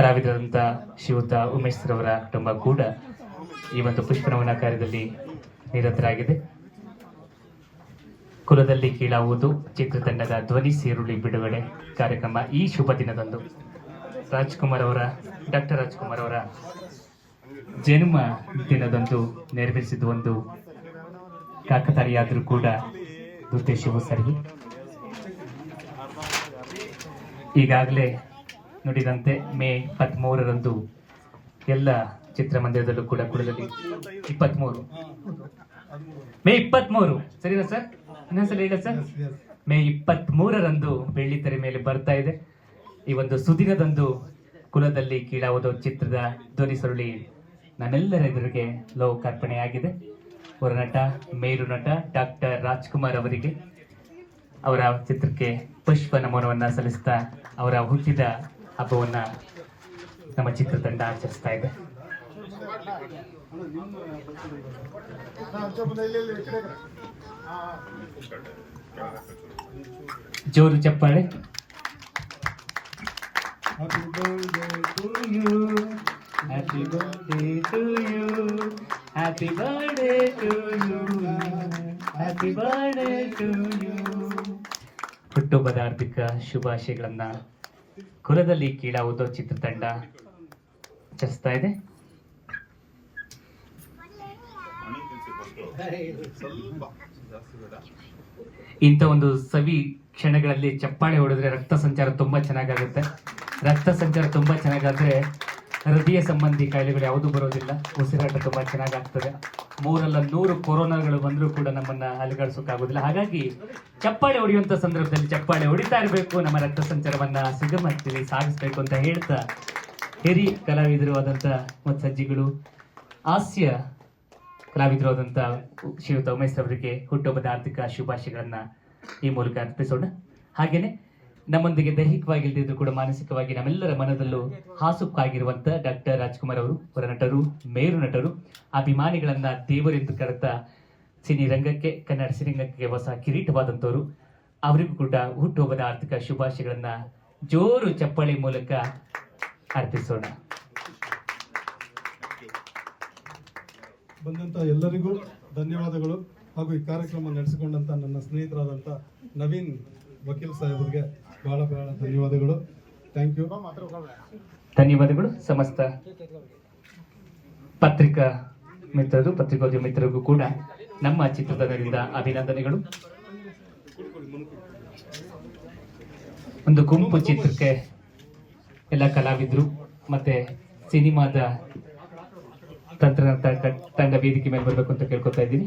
ಕಲಾವಿದರಾದಂಥ ಶ್ರೀಯುತ ಉಮೇಶ್ ರವರ ಕುಟುಂಬ ಕೂಡ ಈ ಒಂದು ಪುಷ್ಪನಮನ ಕಾರ್ಯದಲ್ಲಿ ನಿರತರಾಗಿದೆ. ಕುಲದಲ್ಲಿ ಕೀಳಾಗುವುದು ಚಿತ್ರತಂಡದ ಧ್ವನಿ ಸೇರುಳಿ ಬಿಡುಗಡೆ ಕಾರ್ಯಕ್ರಮ ಈ ಶುಭ ದಿನದಂದು ಡಾಕ್ಟರ್ ರಾಜ್ಕುಮಾರ್ ಅವರ ಜನ್ಮ ದಿನದಂದು ನೆರವೇರಿಸಿದ ಒಂದು ಕಾಕತಾಳೀಯಾದರೂ ಕೂಡ ಉದ್ದೇಶವು ಸರಿ. ಈಗಾಗಲೇ ನುಡಿದಂತೆ ಮೇ 23ರಂದು ಎಲ್ಲ ಚಿತ್ರಮಂದಿರದಲ್ಲೂ ಕೂಡ ಕುಲದಲ್ಲಿ 23 ಮೇ 23 ಸರಿನಾ ಸರ್? ಇನ್ನೊಂದ್ಸಲ ಹೇಳ ಸರ್. ಮೇ 23ರಂದು ಬೆಳ್ಳಿತೆರೆ ಮೇಲೆ ಬರ್ತಾ ಇದೆ. ಈ ಒಂದು ಸುದಿನದಂದು ಕುಲದಲ್ಲಿ ಕೀಳಾವುದೋ ಚಿತ್ರದ ಧ್ವನಿ ಸುರುಳಿ ನಮ್ಮೆಲ್ಲರ ಎದುರಿಗೆ ಲೋಕಾರ್ಪಣೆಯಾಗಿದೆ. ಅವರ ನಟ ಮೇರು ನಟ ಡಾಕ್ಟರ್ ರಾಜ್ಕುಮಾರ್ ಅವರಿಗೆ ಅವರ ಚಿತ್ರಕ್ಕೆ ಪುಷ್ಪ ನಮನವನ್ನ ಸಲ್ಲಿಸ್ತಾ ಅವರ ಹುಟ್ಟಿದ ಹಬ್ಬವನ್ನ ನಮ್ಮ ಚಿತ್ರತಂಡ ಆಚರಿಸ್ತಾ ಇದೆ. ಜೋರು ಚಪ್ಪಾಳೆ. Happy birthday to you, happy birthday to you, happy birthday to you. ಹುಟ್ಟುಹಬ್ಬದ ಹಾರ್ದಿಕ ಶುಭಾಶಯಗಳನ್ನ ಕುಲದಲ್ಲಿ ಕೀಳಾವುದೋ ಚಿತ್ರತಂಡ ಆಚರಿಸ್ತಾ ಇದೆ. ಇಂಥ ಒಂದು ಸವಿ ಕ್ಷಣಗಳಲ್ಲಿ ಚಪ್ಪಾಳೆ ಹೊಡೆದ್ರೆ ರಕ್ತ ಸಂಚಾರ ತುಂಬಾ ಚೆನ್ನಾಗಾಗುತ್ತೆ. ರಕ್ತ ಸಂಚಾರ ತುಂಬಾ ಚೆನ್ನಾಗಾದ್ರೆ ಹೃದಯ ಸಂಬಂಧಿ ಕಾಯಿಲೆಗಳು ಯಾವುದೂ ಬರೋದಿಲ್ಲ. ಉಸಿರಾಟ ತುಂಬಾ ಚೆನ್ನಾಗಾಗ್ತದೆ. 100 ಕೊರೋನಾಗಳು ಬಂದರೂ ಕೂಡ ನಮ್ಮನ್ನ ಅಲುಗಾಡಿಸೋಕ್ಕಾಗೋದಿಲ್ಲ. ಹಾಗಾಗಿ ಚಪ್ಪಾಳೆ ಹೊಡೆಯುವಂತ ಸಂದರ್ಭದಲ್ಲಿ ಚಪ್ಪಾಳೆ ಹೊಡಿತಾ ಇರಬೇಕು. ನಮ್ಮ ರಕ್ತ ಸಂಚಾರವನ್ನ ಸುಗಮವಾಗಿ ಸಾಗಿಸ್ಬೇಕು ಅಂತ ಹೇಳ್ತಾ ಹಿರಿಯ ಕಲಾವಿದರು ಆದಂತ ಮತ್ತು ಸಜ್ಜಿಗಳು ಹಾಸ್ಯ ಕಲಾವಿದರು ಆದಂತ ಶ್ರೀಯುತ ಉಮೇಶ್ ಅವರಿಗೆ ಹುಟ್ಟುಹಬ್ಬದ ಆರ್ಥಿಕ ಶುಭಾಶಯಗಳನ್ನ ಈ ಮೂಲಕ ಅರ್ಪಿಸೋಣ. ಹಾಗೇನೆ ನಮ್ಮೊಂದಿಗೆ ದೈಹಿಕವಾಗಿ ಇಲ್ಲದಿದ್ರು ಕೂಡ ಮಾನಸಿಕವಾಗಿ ನಮ್ಮೆಲ್ಲರ ಮನದಲ್ಲೂ ಹಾಸುಕ್ಕಾಗಿರುವಂತ ಡಾಕ್ಟರ್ ರಾಜ್ಕುಮಾರ್ ಅವರು, ಅವರ ನಟರು, ಮೇರು ನಟರು, ಅಭಿಮಾನಿಗಳನ್ನ ದೇವರೆಂದು ಕರೆತ ಸಿನಿ ರಂಗಕ್ಕೆ, ಕನ್ನಡ ಸಿನಿರಂಗಕ್ಕೆ ಹೊಸ ಕಿರೀಟವಾದಂಥವ್ರು. ಅವರಿಗೂ ಕೂಡ ಹುಟ್ಟುಹಬ್ಬದ ಆರ್ಥಿಕ ಶುಭಾಶಯಗಳನ್ನ ಜೋರು ಚಪ್ಪಾಳೆ ಮೂಲಕ ಅರ್ಪಿಸೋಣ. ಬಂದಂತ ಎಲ್ಲರಿಗೂ ಧನ್ಯವಾದಗಳು. ಹಾಗೂ ಈ ಕಾರ್ಯಕ್ರಮ ನಡೆಸಿಕೊಂಡಂತ ನನ್ನ ಸ್ನೇಹಿತರಾದಂಥ ನವೀನ್ ವಕೀಲ್ ಸಾಹೇಬರಿಗೆ ಬಹಳ ಧನ್ಯವಾದಗಳು. Thank you. ಧನ್ಯವಾದಗಳು. ಸಮಸ್ತ ಪತ್ರಿಕಾ ಮಿತ್ರರು, ಪತ್ರಿಕೋದ್ಯಮ ಮಿತ್ರರಿಗೂ ಕೂಡ ನಮ್ಮ ಚಿತ್ರತಂಡದಿಂದ ಅಭಿನಂದನೆಗಳು. ಒಂದು ಗುಂಪು ಚಿತ್ರಕ್ಕೆ ಎಲ್ಲ ಕಲಾವಿದರು ಮತ್ತೆ ಸಿನಿಮಾದ ತಂತ್ರ ತಂಡ ವೇದಿಕೆ ಮೇಲೆ ಬರಬೇಕು ಅಂತ ಕೇಳ್ಕೊತಾ ಇದ್ದೀನಿ.